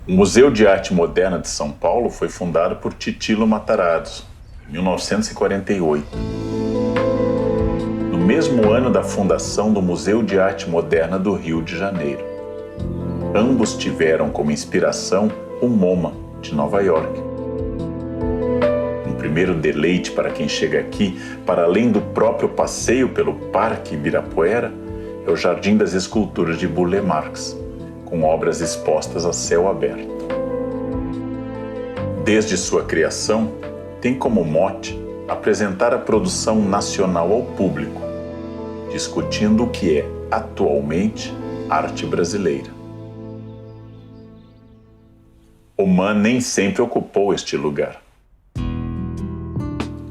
O Museu de Arte Moderna de São Paulo foi fundado por Titilo Matarazzo, em 1948. No mesmo ano da fundação do Museu de Arte Moderna do Rio de Janeiro. Ambos tiveram como inspiração o MoMA, de Nova York. Um primeiro deleite para quem chega aqui, para além do próprio passeio pelo Parque Ibirapuera, é o Jardim das Esculturas de Burle Marx, com obras expostas a céu aberto. Desde sua criação, tem como mote apresentar a produção nacional ao público, discutindo o que é, atualmente, arte brasileira. O MAN nem sempre ocupou este lugar.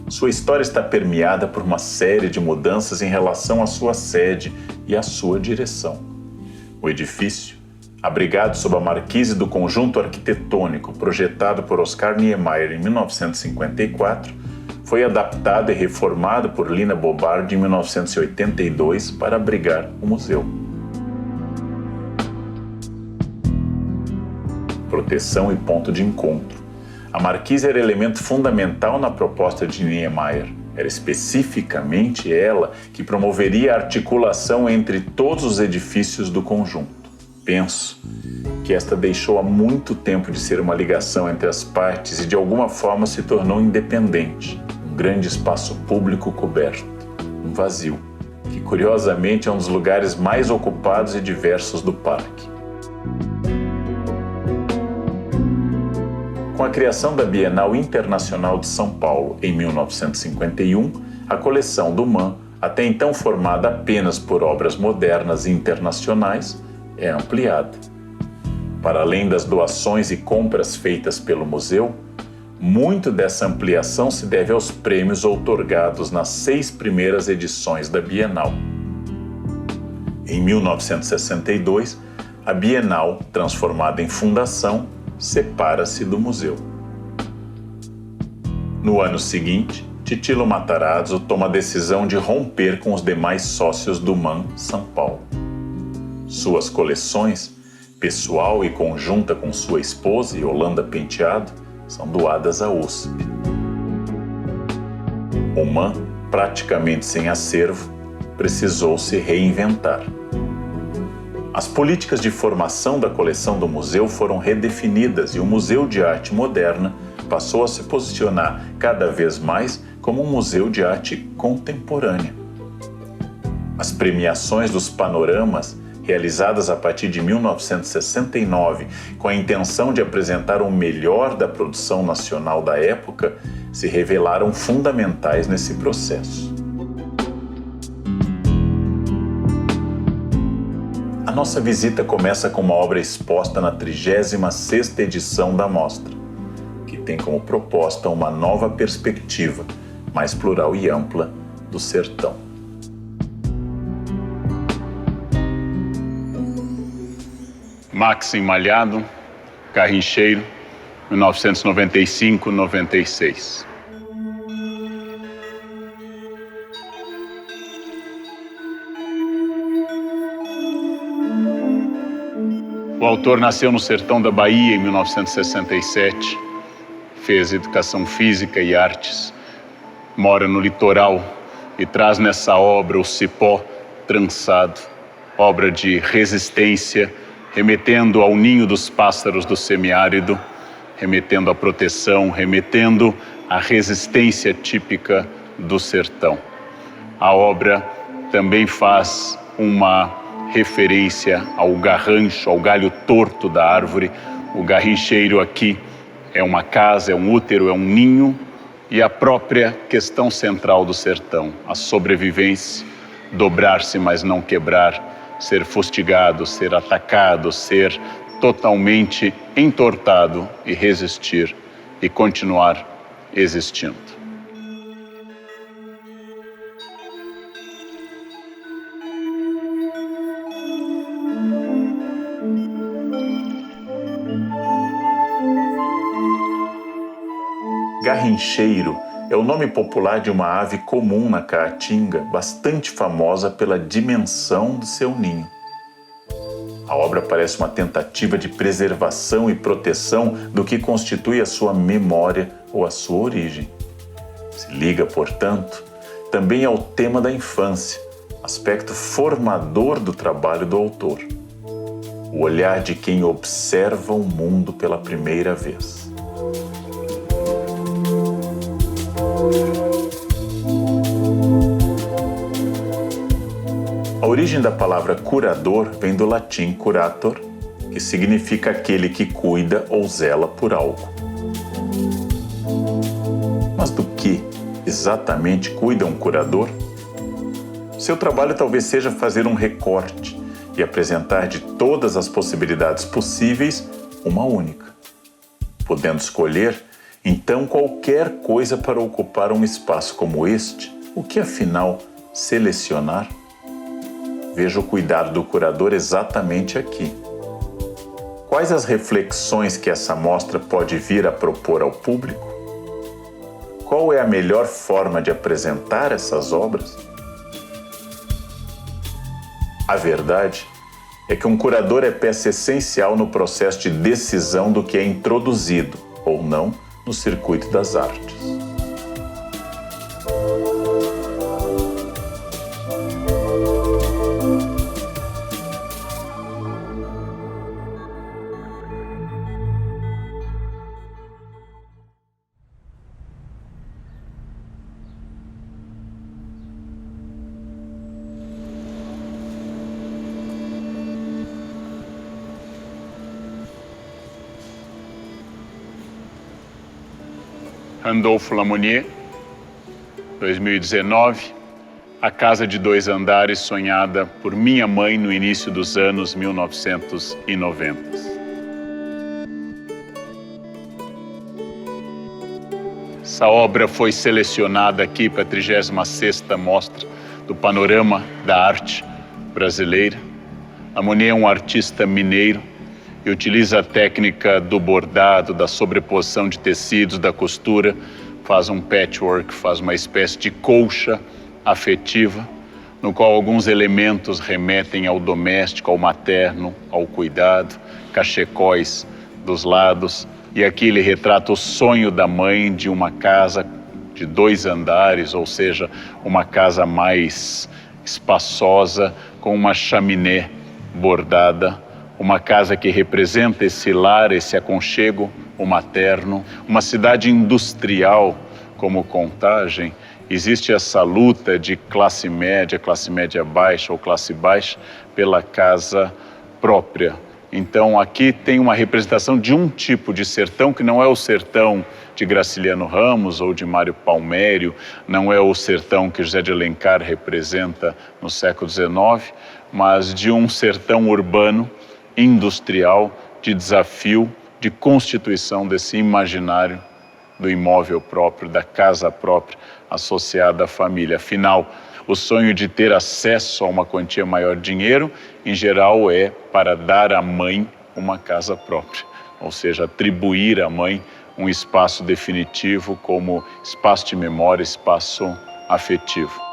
Sua história está permeada por uma série de mudanças em relação à sua sede e à sua direção. O edifício, abrigado sob a marquise do conjunto arquitetônico projetado por Oscar Niemeyer em 1954, foi adaptado e reformado por Lina Bobardi em 1982 para abrigar o museu. Proteção e ponto de encontro. A marquise era elemento fundamental na proposta de Niemeyer. Era especificamente ela que promoveria a articulação entre todos os edifícios do conjunto. Penso que esta deixou há muito tempo de ser uma ligação entre as partes e de alguma forma se tornou independente. Um grande espaço público coberto, um vazio, que curiosamente é um dos lugares mais ocupados e diversos do parque. Com a criação da Bienal Internacional de São Paulo em 1951, a coleção do MAN, até então formada apenas por obras modernas e internacionais, é ampliada. Para além das doações e compras feitas pelo museu, muito dessa ampliação se deve aos prêmios outorgados nas 6 primeiras edições da Bienal. Em 1962, a Bienal, transformada em fundação, separa-se do museu. No ano seguinte, Titilo Matarazzo toma a decisão de romper com os demais sócios do MAN São Paulo. Suas coleções, pessoal e conjunta com sua esposa, Yolanda Penteado, são doadas à USP. O MAN, praticamente sem acervo, precisou se reinventar. As políticas de formação da coleção do museu foram redefinidas e o Museu de Arte Moderna passou a se posicionar cada vez mais como um museu de arte contemporânea. As premiações dos panoramas, realizadas a partir de 1969, com a intenção de apresentar o melhor da produção nacional da época, se revelaram fundamentais nesse processo. A nossa visita começa com uma obra exposta na 36ª edição da mostra, que tem como proposta uma nova perspectiva, mais plural e ampla, do sertão. Maxim Malhado, Carrincheiro, 1995-96. O autor nasceu no sertão da Bahia em 1967, fez educação física e artes, mora no litoral e traz nessa obra o cipó trançado, obra de resistência, remetendo ao ninho dos pássaros do semiárido, remetendo à proteção, remetendo à resistência típica do sertão. A obra também faz uma referência ao garrancho, ao galho torto da árvore. O garrincheiro aqui é uma casa, é um útero, é um ninho, e a própria questão central do sertão, a sobrevivência, dobrar-se mas não quebrar, ser fustigado, ser atacado, ser totalmente entortado e resistir e continuar existindo. Garrincheiro é o nome popular de uma ave comum na Caatinga, bastante famosa pela dimensão de seu ninho. A obra parece uma tentativa de preservação e proteção do que constitui a sua memória ou a sua origem. Se liga, portanto, também ao tema da infância, aspecto formador do trabalho do autor. O olhar de quem observa o mundo pela primeira vez. A origem da palavra curador vem do latim curator, que significa aquele que cuida ou zela por algo. Mas do que exatamente cuida um curador? Seu trabalho talvez seja fazer um recorte e apresentar de todas as possibilidades possíveis uma única, podendo escolher, então, qualquer coisa para ocupar um espaço como este. O que, afinal, selecionar? Veja o cuidado do curador exatamente aqui. Quais as reflexões que essa mostra pode vir a propor ao público? Qual é a melhor forma de apresentar essas obras? A verdade é que um curador é peça essencial no processo de decisão do que é introduzido, ou não, no circuito das artes. Randolph Lamonnier, 2019, A Casa de 2 Andares sonhada por minha mãe no início dos anos 1990. Essa obra foi selecionada aqui para a 36ª Mostra do Panorama da Arte Brasileira. Lamonnier é um artista mineiro e utiliza a técnica do bordado, da sobreposição de tecidos, da costura, faz um patchwork, faz uma espécie de colcha afetiva, no qual alguns elementos remetem ao doméstico, ao materno, ao cuidado, cachecóis dos lados. E aqui ele retrata o sonho da mãe de uma casa de 2 andares, ou seja, uma casa mais espaçosa, com uma chaminé bordada, uma casa que representa esse lar, esse aconchego, o materno, uma cidade industrial como Contagem. Existe essa luta de classe média baixa ou classe baixa pela casa própria. Então aqui tem uma representação de um tipo de sertão que não é o sertão de Graciliano Ramos ou de Mário Palmério, não é o sertão que José de Alencar representa no século XIX, mas de um sertão urbano, industrial, de desafio, de constituição desse imaginário do imóvel próprio, da casa própria, associada à família. Afinal, o sonho de ter acesso a uma quantia maior de dinheiro, em geral, é para dar à mãe uma casa própria, ou seja, atribuir à mãe um espaço definitivo como espaço de memória, espaço afetivo.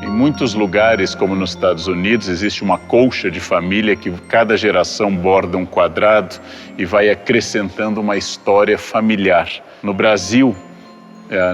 Em muitos lugares, como nos Estados Unidos, existe uma colcha de família que cada geração borda um quadrado e vai acrescentando uma história familiar. No Brasil,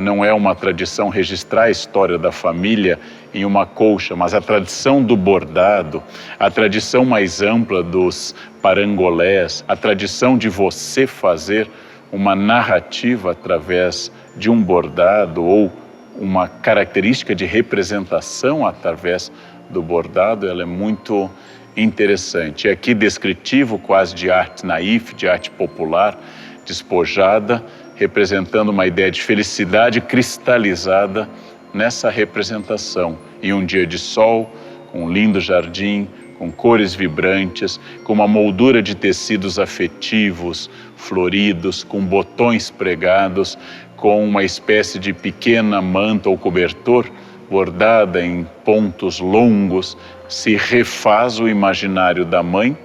não é uma tradição registrar a história da família em uma colcha, mas a tradição do bordado, a tradição mais ampla dos parangolés, a tradição de você fazer uma narrativa através de um bordado ou uma característica de representação através do bordado, ela é muito interessante. É aqui descritivo quase de arte naif, de arte popular, despojada, representando uma ideia de felicidade cristalizada nessa representação. Em um dia de sol, com um lindo jardim, com cores vibrantes, com uma moldura de tecidos afetivos, floridos, com botões pregados, com uma espécie de pequena manta ou cobertor bordada em pontos longos, se refaz o imaginário da mãe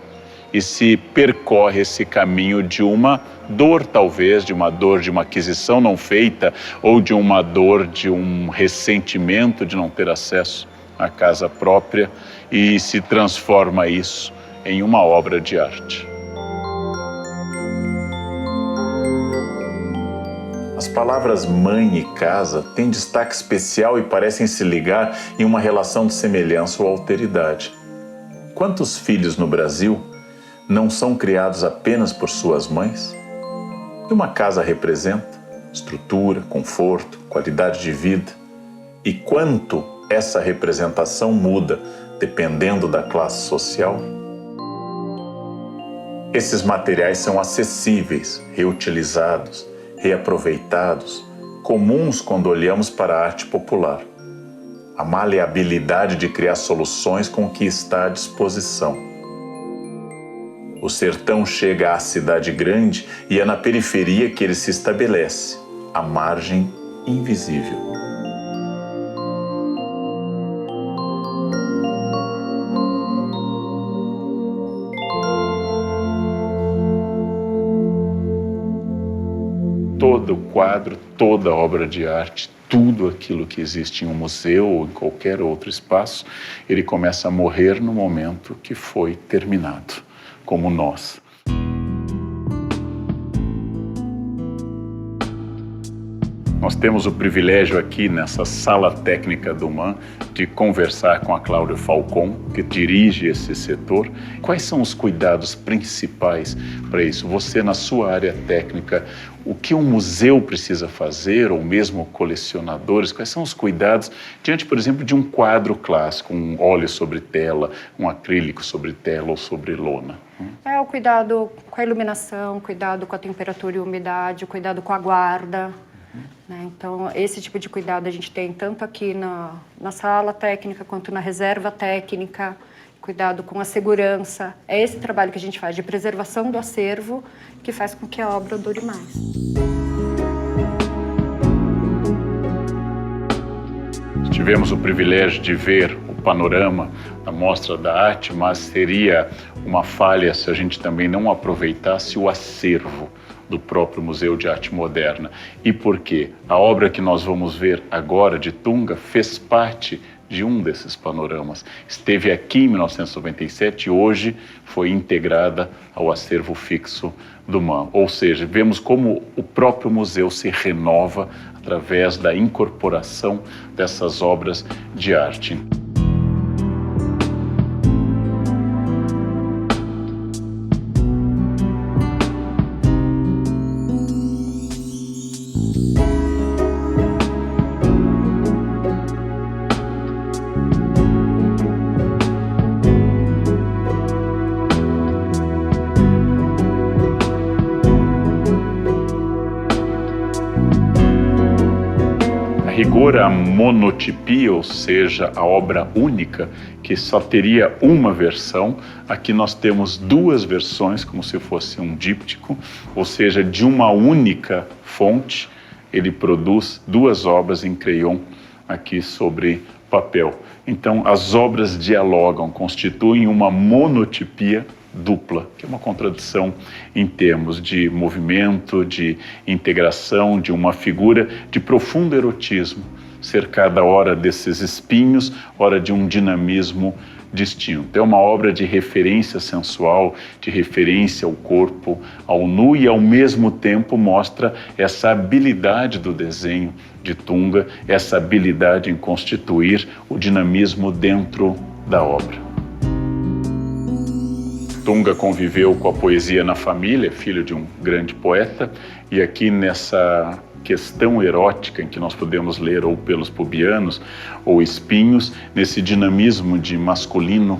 e se percorre esse caminho de uma dor, talvez, de uma dor de uma aquisição não feita, ou de uma dor de um ressentimento de não ter acesso à casa própria, e se transforma isso em uma obra de arte. As palavras mãe e casa têm destaque especial e parecem se ligar em uma relação de semelhança ou alteridade. Quantos filhos no Brasil não são criados apenas por suas mães? E uma casa representa estrutura, conforto, qualidade de vida. E quanto essa representação muda dependendo da classe social? Esses materiais são acessíveis, reutilizados, reaproveitados, comuns quando olhamos para a arte popular. A maleabilidade de criar soluções com o que está à disposição. O sertão chega à cidade grande e é na periferia que ele se estabelece, a margem invisível. Todo quadro, toda obra de arte, tudo aquilo que existe em um museu ou em qualquer outro espaço, ele começa a morrer no momento que foi terminado, como nós. Nós temos o privilégio aqui nessa sala técnica do MAM de conversar com a Cláudia Falcon, que dirige esse setor. Quais são os cuidados principais para isso? Você, na sua área técnica, o que um museu precisa fazer, ou mesmo colecionadores, quais são os cuidados diante, por exemplo, de um quadro clássico, um óleo sobre tela, um acrílico sobre tela ou sobre lona? É o cuidado com a iluminação, cuidado com a temperatura e umidade, cuidado com a guarda. Então, esse tipo de cuidado a gente tem tanto aqui na sala técnica quanto na reserva técnica, cuidado com a segurança. É esse trabalho que a gente faz de preservação do acervo que faz com que a obra dure mais. Tivemos o privilégio de ver o panorama da Mostra da Arte, mas seria uma falha se a gente também não aproveitasse o acervo do próprio Museu de Arte Moderna. E por quê? A obra que nós vamos ver agora, de Tunga, fez parte de um desses panoramas. Esteve aqui em 1997 e hoje foi integrada ao acervo fixo do MAM. Ou seja, vemos como o próprio museu se renova através da incorporação dessas obras de arte. Rigor, a monotipia, ou seja, a obra única, que só teria uma versão, aqui nós temos duas versões, como se fosse um díptico, ou seja, de uma única fonte, ele produz duas obras em crayon aqui sobre papel. Então, as obras dialogam, constituem uma monotipia dupla, que é uma contradição em termos de movimento, de integração, de uma figura de profundo erotismo, cercada ora desses espinhos, ora de um dinamismo distinto. É uma obra de referência sensual, de referência ao corpo, ao nu, e ao mesmo tempo mostra essa habilidade do desenho de Tunga, essa habilidade em constituir o dinamismo dentro da obra. Tunga conviveu com a poesia na família, filho de um grande poeta, e aqui nessa questão erótica em que nós podemos ler ou pelos pubianos ou espinhos, nesse dinamismo de masculino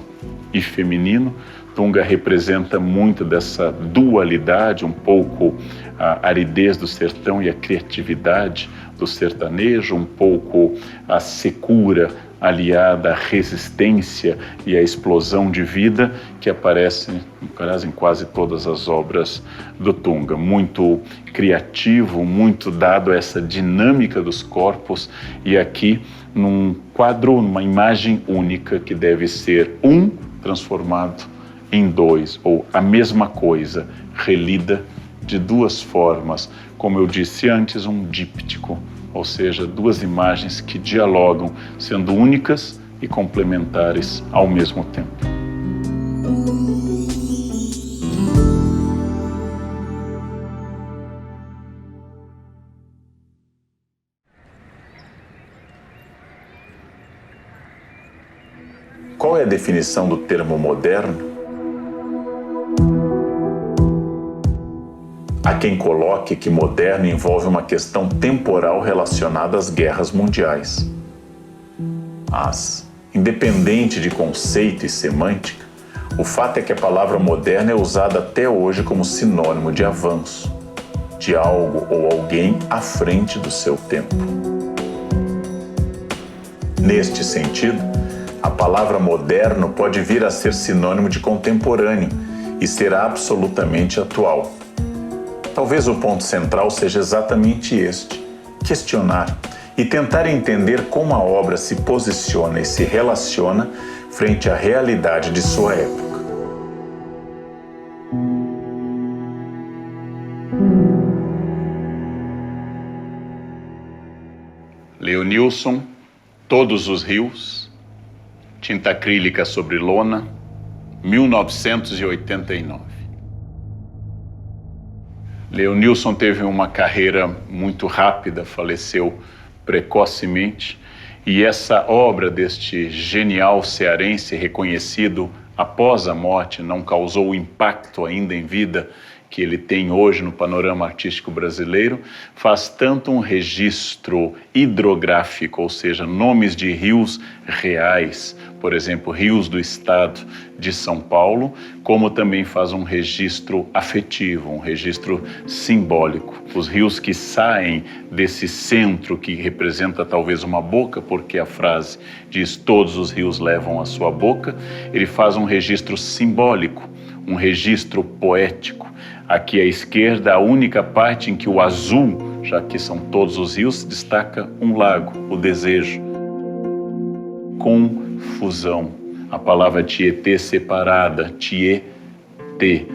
e feminino, Tunga representa muito dessa dualidade, um pouco a aridez do sertão e a criatividade do sertanejo, um pouco a secura aliada à resistência e à explosão de vida que aparece, em quase todas as obras do Tunga. Muito criativo, muito dado a essa dinâmica dos corpos, e aqui num quadro, numa imagem única que deve ser transformado em dois, ou a mesma coisa, relida de duas formas, como eu disse antes, um díptico, ou seja, duas imagens que dialogam, sendo únicas e complementares ao mesmo tempo. Qual é a definição do termo moderno? Há quem coloque que moderno envolve uma questão temporal relacionada às guerras mundiais. Mas, independente de conceito e semântica, o fato é que a palavra moderna é usada até hoje como sinônimo de avanço, de algo ou alguém à frente do seu tempo. Neste sentido, a palavra moderno pode vir a ser sinônimo de contemporâneo e ser absolutamente atual. Talvez o ponto central seja exatamente este: questionar e tentar entender como a obra se posiciona e se relaciona frente à realidade de sua época. Leonilson, Todos os Rios, tinta acrílica sobre lona, 1989. Leonilson teve uma carreira muito rápida, faleceu precocemente, e essa obra deste genial cearense reconhecido após a morte não causou o impacto ainda em vida que ele tem hoje no panorama artístico brasileiro, faz tanto um registro hidrográfico, ou seja, nomes de rios reais, por exemplo, rios do estado de São Paulo, como também faz um registro afetivo, um registro simbólico. Os rios que saem desse centro que representa talvez uma boca, porque a frase diz todos os rios levam a sua boca, ele faz um registro simbólico, um registro poético. Aqui à esquerda, a única parte em que o azul, já que são todos os rios, destaca um lago, o Desejo. Confusão. A palavra Tietê separada, Tietê,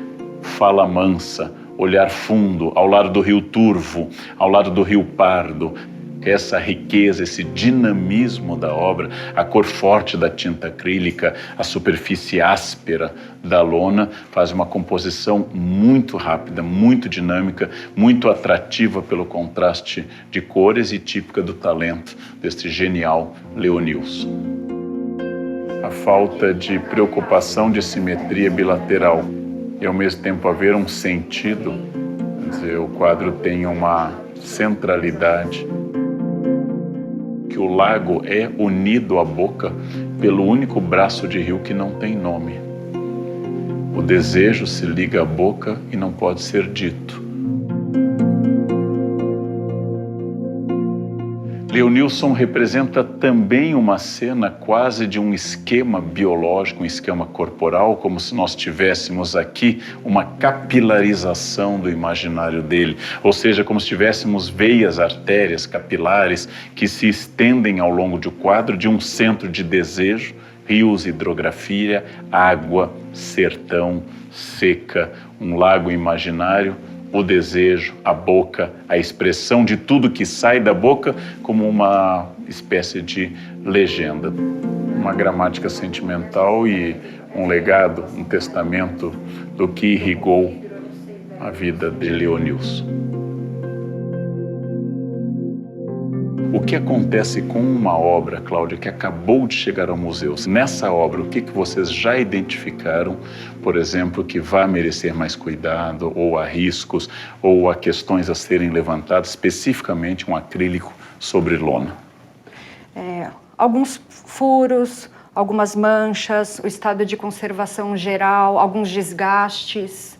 fala mansa, olhar fundo, ao lado do rio Turvo, ao lado do rio Pardo. Essa riqueza, esse dinamismo da obra, a cor forte da tinta acrílica, a superfície áspera da lona, faz uma composição muito rápida, muito dinâmica, muito atrativa pelo contraste de cores e típica do talento deste genial Leonilson. A falta de preocupação de simetria bilateral e ao mesmo tempo haver um sentido, quer dizer, o quadro tem uma centralidade, que o lago é unido à boca pelo único braço de rio que não tem nome. O desejo se liga à boca e não pode ser dito. Leonilson representa também uma cena quase de um esquema biológico, um esquema corporal, como se nós tivéssemos aqui uma capilarização do imaginário dele, ou seja, como se tivéssemos veias, artérias, capilares que se estendem ao longo do quadro de um centro de desejo, rios, hidrografia, água, sertão, seca, um lago imaginário, o desejo, a boca, a expressão de tudo que sai da boca como uma espécie de legenda. Uma gramática sentimental e um legado, um testamento do que irrigou a vida de Leonilson. O que acontece com uma obra, Cláudia, que acabou de chegar ao museu? Nessa obra, o que vocês já identificaram, por exemplo, que vai merecer mais cuidado, ou há riscos, ou há questões a serem levantadas, especificamente um acrílico sobre lona? Alguns furos, algumas manchas, o estado de conservação geral, alguns desgastes,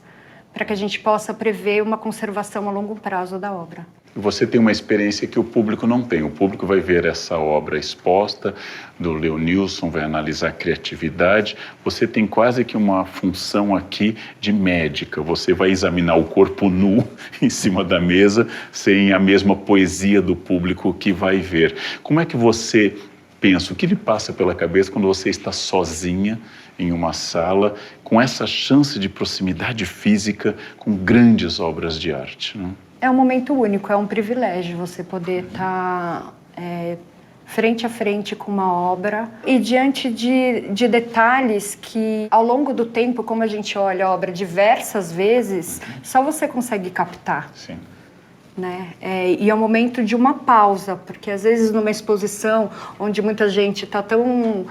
para que a gente possa prever uma conservação a longo prazo da obra. Você tem uma experiência que o público não tem. O público vai ver essa obra exposta do Leonilson, vai analisar a criatividade. Você tem quase que uma função aqui de médica. Você vai examinar o corpo nu em cima da mesa, sem a mesma poesia do público que vai ver. Como é que você pensa? O que lhe passa pela cabeça quando você está sozinha em uma sala com essa chance de proximidade física com grandes obras de arte, né? É um momento único, é um privilégio você poder estar frente a frente com uma obra e diante de detalhes que, ao longo do tempo, como a gente olha a obra diversas vezes, só você consegue captar. Sim. Né? E é o momento de uma pausa, porque às vezes numa exposição onde muita gente está tão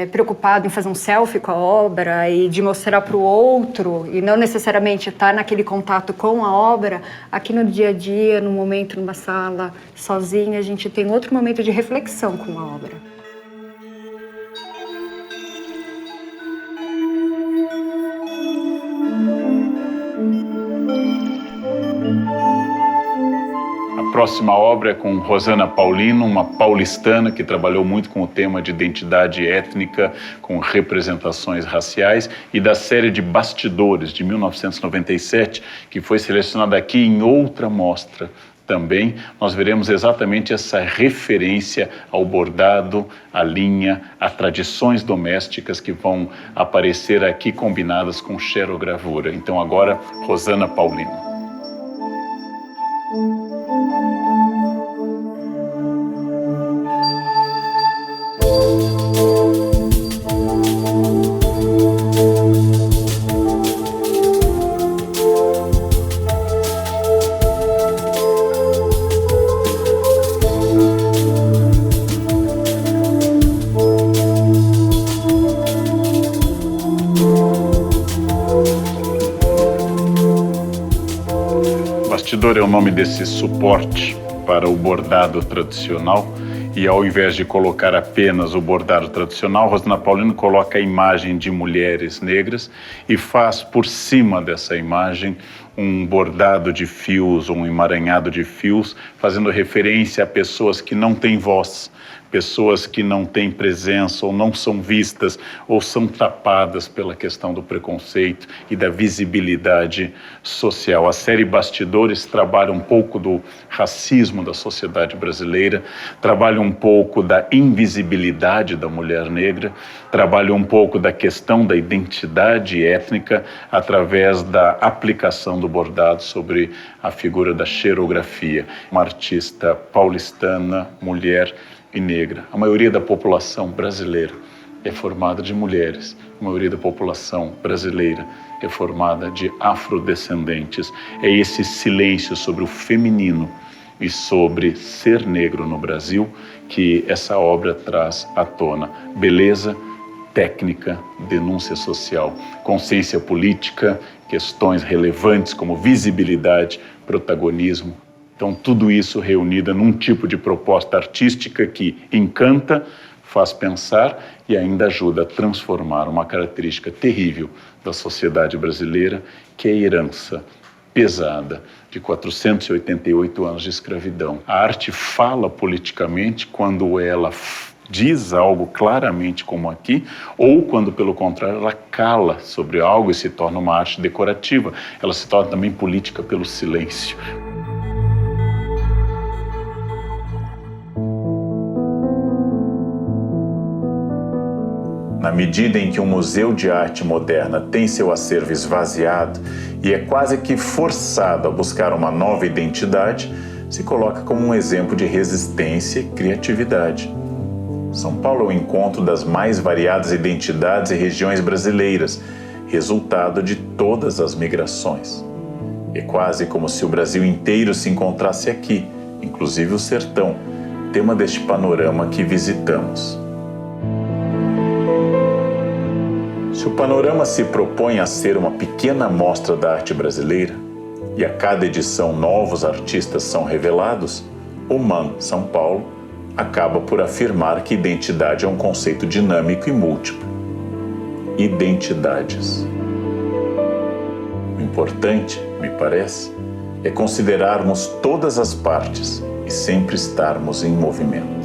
preocupado em fazer um selfie com a obra e de mostrar para o outro e não necessariamente estar naquele contato com a obra, aqui no dia a dia, no momento, numa sala, sozinha, a gente tem outro momento de reflexão com a obra. A próxima obra é com Rosana Paulino, uma paulistana que trabalhou muito com o tema de identidade étnica, com representações raciais, e da série de Bastidores, de 1997, que foi selecionada aqui em outra mostra também. Nós veremos exatamente essa referência ao bordado, à linha, a tradições domésticas que vão aparecer aqui combinadas com xerogravura. Então agora, Rosana Paulino. Bastidor é o nome desse suporte para o bordado tradicional, e ao invés de colocar apenas o bordado tradicional, Rosana Paulino coloca a imagem de mulheres negras e faz por cima dessa imagem um bordado de fios, um emaranhado de fios, fazendo referência a pessoas que não têm voz, pessoas que não têm presença ou não são vistas ou são tapadas pela questão do preconceito e da visibilidade social. A série Bastidores trabalha um pouco do racismo da sociedade brasileira, trabalha um pouco da invisibilidade da mulher negra, trabalha um pouco da questão da identidade étnica através da aplicação do bordado sobre a figura da xerografia. Uma artista paulistana, mulher e negra. A maioria da população brasileira é formada de mulheres. A maioria da população brasileira é formada de afrodescendentes. É esse silêncio sobre o feminino e sobre ser negro no Brasil que essa obra traz à tona. Beleza, técnica, denúncia social, consciência política, questões relevantes como visibilidade, protagonismo. Então, tudo isso reunido num tipo de proposta artística que encanta, faz pensar e ainda ajuda a transformar uma característica terrível da sociedade brasileira, que é a herança pesada de 488 anos de escravidão. A arte fala politicamente quando ela diz algo claramente como aqui, ou quando, pelo contrário, ela cala sobre algo e se torna uma arte decorativa. Ela se torna também política pelo silêncio. Na medida em que o Museu de Arte Moderna tem seu acervo esvaziado e é quase que forçado a buscar uma nova identidade, se coloca como um exemplo de resistência e criatividade. São Paulo é o encontro das mais variadas identidades e regiões brasileiras, resultado de todas as migrações. É quase como se o Brasil inteiro se encontrasse aqui, inclusive o sertão, tema deste panorama que visitamos. Se o panorama se propõe a ser uma pequena amostra da arte brasileira, e a cada edição novos artistas são revelados, o MAM São Paulo acaba por afirmar que identidade é um conceito dinâmico e múltiplo. Identidades. O importante, me parece, é considerarmos todas as partes e sempre estarmos em movimento.